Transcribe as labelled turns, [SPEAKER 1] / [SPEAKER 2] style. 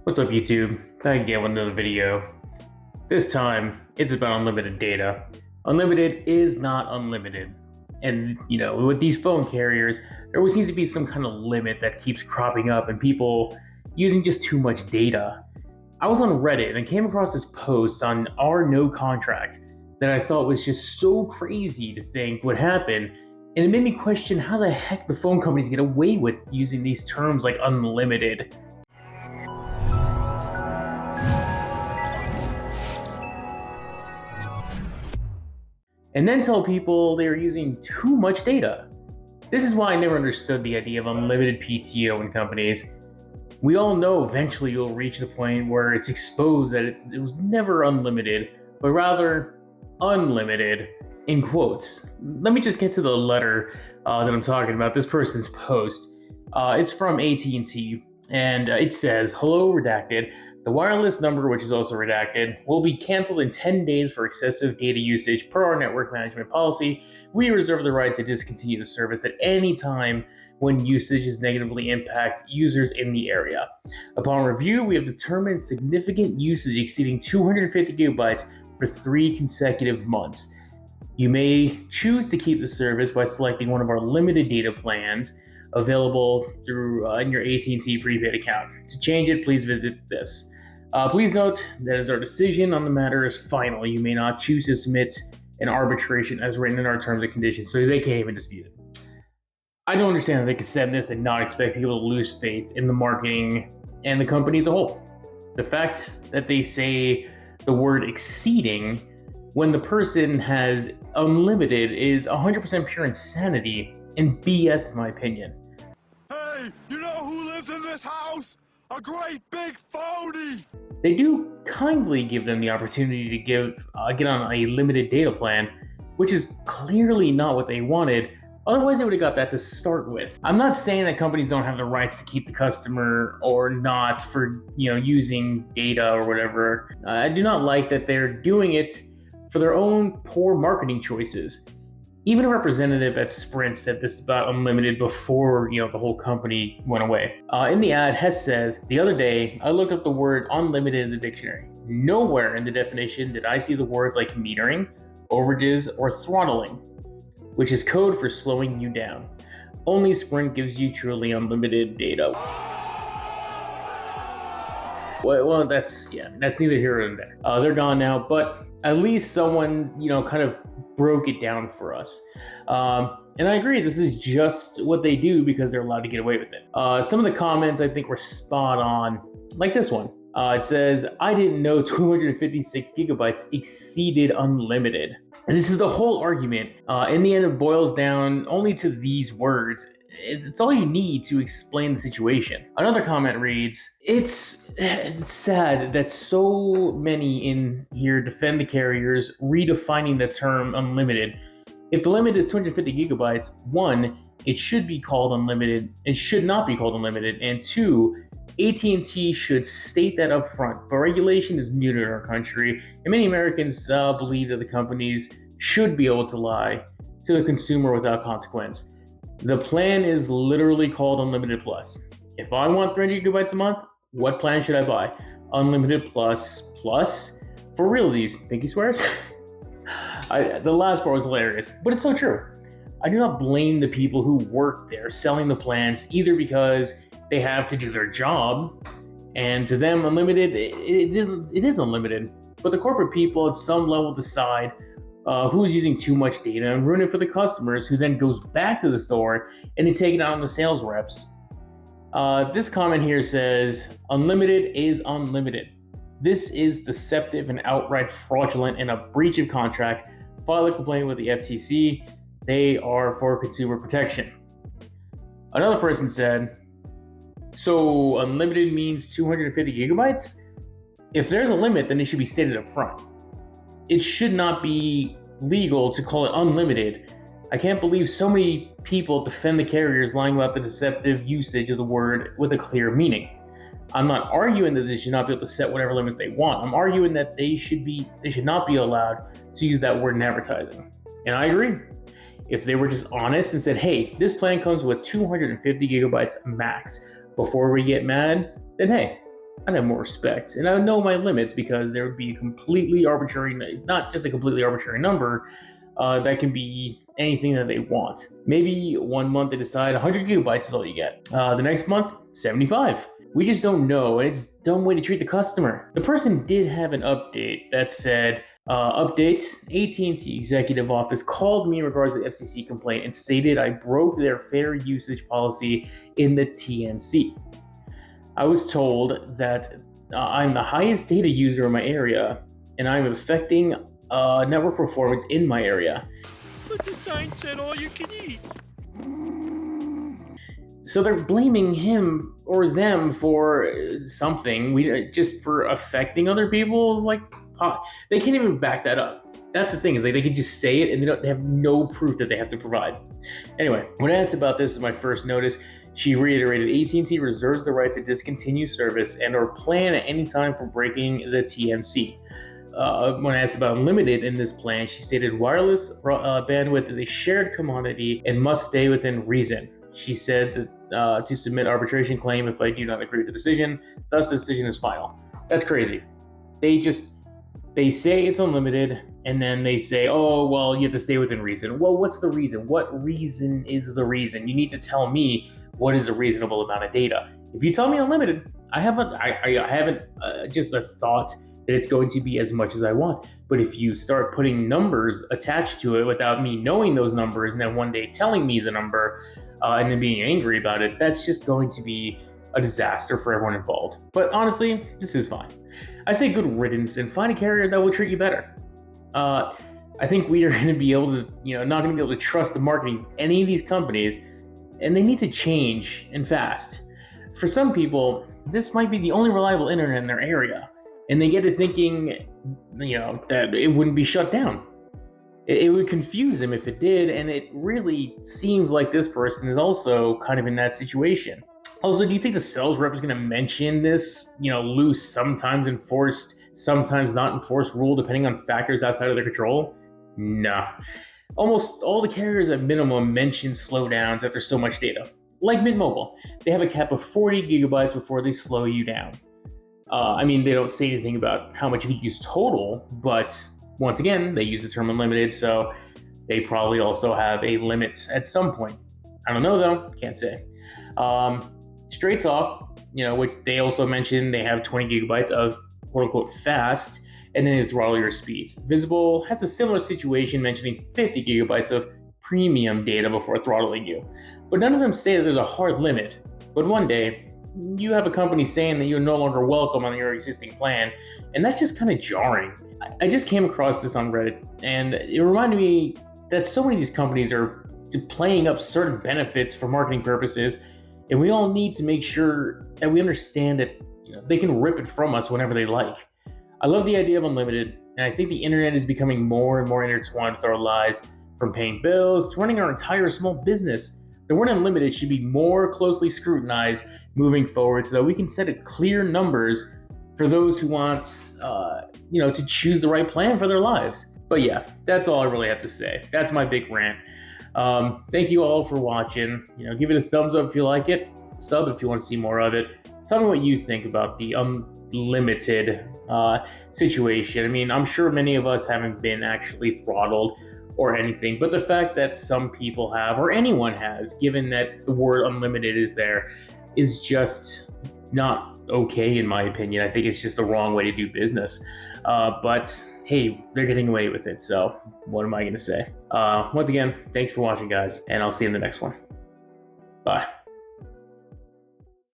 [SPEAKER 1] What's up, YouTube? Back again with another video. This time, it's about unlimited data. Unlimited is not unlimited. And, with these phone carriers, there always seems to be some kind of limit that keeps cropping up and people using just too much data. I was on Reddit and I came across this post on our no contract that I thought was just so crazy to think would happen. And it made me question how the heck the phone companies get away with using these terms like unlimited. And then tell people they are using too much data. This is why I never understood the idea of unlimited PTO in companies. We all know eventually you'll reach the point where it's exposed that it was never unlimited, but rather unlimited, in quotes. Let me just get to the letter that I'm talking about, this person's post. It's from AT&T, and it says, "Hello, redacted. The wireless number, which is also redacted, will be canceled in 10 days for excessive data usage per our network management policy. We reserve the right to discontinue the service at any time when usage is negatively impact users in the area. Upon review, we have determined significant usage exceeding 250 gigabytes for 3 consecutive months. You may choose to keep the service by selecting one of our limited data plans available through in your AT&T prepaid account. To change it, please visit this. Please note that as our decision on the matter is final, you may not choose to submit an arbitration as written in our terms and conditions," so they can't even dispute it. I don't understand how they can send this and not expect people to lose faith in the marketing and the company as a whole. The fact that they say the word exceeding when the person has unlimited is 100% pure insanity and BS in my opinion.
[SPEAKER 2] Hey, you know who lives in this house? A great big phony!
[SPEAKER 1] They do kindly give them the opportunity to get on a limited data plan, which is clearly not what they wanted. Otherwise, they would have got that to start with. I'm not saying that companies don't have the rights to keep the customer or not for using data or whatever. I do not like that they're doing it for their own poor marketing choices. Even a representative at Sprint said this about unlimited before the whole company went away. In the ad, Hess says, "The other day, I looked up the word unlimited in the dictionary. Nowhere in the definition did I see the words like metering, overages, or throttling, which is code for slowing you down. Only Sprint gives you truly unlimited data." Well, that's neither here nor there. They're gone now, but at least someone, kind of broke it down for us. And I agree, this is just what they do because they're allowed to get away with it. Some of the comments I think were spot on, like this one. It says, "I didn't know 256 gigabytes exceeded unlimited." And this is the whole argument. In the end, it boils down only to these words. It's all you need to explain the situation. Another comment reads, it's sad that so many in here defend the carriers redefining the term unlimited. If the limit is 250 gigabytes, one, it should be called unlimited. It should not be called unlimited. And two, AT&T should state that up front. But regulation is new to our country, and many Americans believe that the companies should be able to lie to the consumer without consequence. The plan is literally called Unlimited Plus. If I want 300 gigabytes a month, what plan should I buy? Unlimited Plus Plus? For realsies, pinky swears? The last part was hilarious, but it's so true. I do not blame the people who work there selling the plans, either because they have to do their job, and to them, unlimited, it is unlimited. But the corporate people at some level decide who's using too much data and ruin it for the customers, who then goes back to the store and they take it out on the sales reps. This comment here says, "Unlimited is unlimited. This is deceptive and outright fraudulent and a breach of contract. File a complaint with the FTC. They are for consumer protection." Another person said, "So unlimited means 250 gigabytes? If there's a limit, then it should be stated up front. It should not be legal to call it unlimited. I can't believe so many people defend the carriers lying about the deceptive usage of the word with a clear meaning. I'm not arguing that they should not be able to set whatever limits they want. I'm arguing that they should not be allowed to use that word in advertising." And I agree. If they were just honest and said, "Hey, this plan comes with 250 gigabytes max," before we get mad, then hey, I'd have more respect, and I would know my limits, because there would be a completely arbitrary, not just a completely arbitrary number, that can be anything that they want. Maybe 1 month they decide 100 gigabytes is all you get. The next month, 75. We just don't know, and it's a dumb way to treat the customer. The person did have an update that said, update, AT&T executive office called me in regards to the FCC complaint and stated I broke their fair usage policy in the TNC. I was told that I'm the highest data user in my area, and I'm affecting network performance in my area.
[SPEAKER 2] But the sign said all you can eat.
[SPEAKER 1] So they're blaming him or them for something, just for affecting other people. Like, they can't even back that up. That's the thing, is like they can just say it and they have no proof that they have to provide. Anyway, when asked about this in my first notice, she reiterated AT&T reserves the right to discontinue service and or plan at any time for breaking the TNC. When asked about unlimited in this plan, she stated wireless bandwidth is a shared commodity and must stay within reason. She said that, to submit arbitration claim if I do not agree with the decision. Thus, the decision is final. That's crazy. They say it's unlimited, and then they say, oh, well, you have to stay within reason. Well, what's the reason? What reason is the reason? You need to tell me what is a reasonable amount of data. If you tell me unlimited, I haven't just a thought that it's going to be as much as I want. But if you start putting numbers attached to it without me knowing those numbers, and then one day telling me the number, and then being angry about it, that's just going to be a disaster for everyone involved. But honestly, this is fine. I say good riddance and find a carrier that will treat you better. I think we are going to be able to, not going to be able to trust the marketing of any of these companies, and they need to change, and fast. For some people, this might be the only reliable internet in their area, and they get to thinking, that it wouldn't be shut down. It would confuse them if it did, and it really seems like this person is also kind of in that situation. Also, do you think the sales rep is going to mention this, loose, sometimes enforced, sometimes not enforced rule, depending on factors outside of their control? No. Almost all the carriers at minimum mention slowdowns after so much data. Like Mint Mobile, they have a cap of 40 gigabytes before they slow you down. They don't say anything about how much you could use total, but once again, they use the term unlimited, so they probably also have a limit at some point. I don't know though, can't say. Straight Talk, which they also mentioned, they have 20 gigabytes of quote unquote fast, and then they throttle your speeds. Visible has a similar situation, mentioning 50 gigabytes of premium data before throttling you. But none of them say that there's a hard limit. But one day, you have a company saying that you're no longer welcome on your existing plan, and that's just kind of jarring. I just came across this on Reddit, and it reminded me that so many of these companies are playing up certain benefits for marketing purposes, and we all need to make sure that we understand that they can rip it from us whenever they like. I love the idea of unlimited, and I think the internet is becoming more and more intertwined with our lives, from paying bills to running our entire small business. The word unlimited should be more closely scrutinized moving forward, so that we can set clear numbers for those who want, to choose the right plan for their lives. But yeah, that's all I really have to say. That's my big rant. Thank you all for watching. Give it a thumbs up if you like it. Sub if you want to see more of it. Tell me what you think about the unlimited situation. I'm sure many of us haven't been actually throttled or anything, but the fact that some people have, or anyone has, given that the word unlimited is there, is just not okay in my opinion. I think it's just the wrong way to do business. But hey, they're getting away with it, so what am I going to say? Once again, thanks for watching, guys, and I'll see you in the next one. Bye.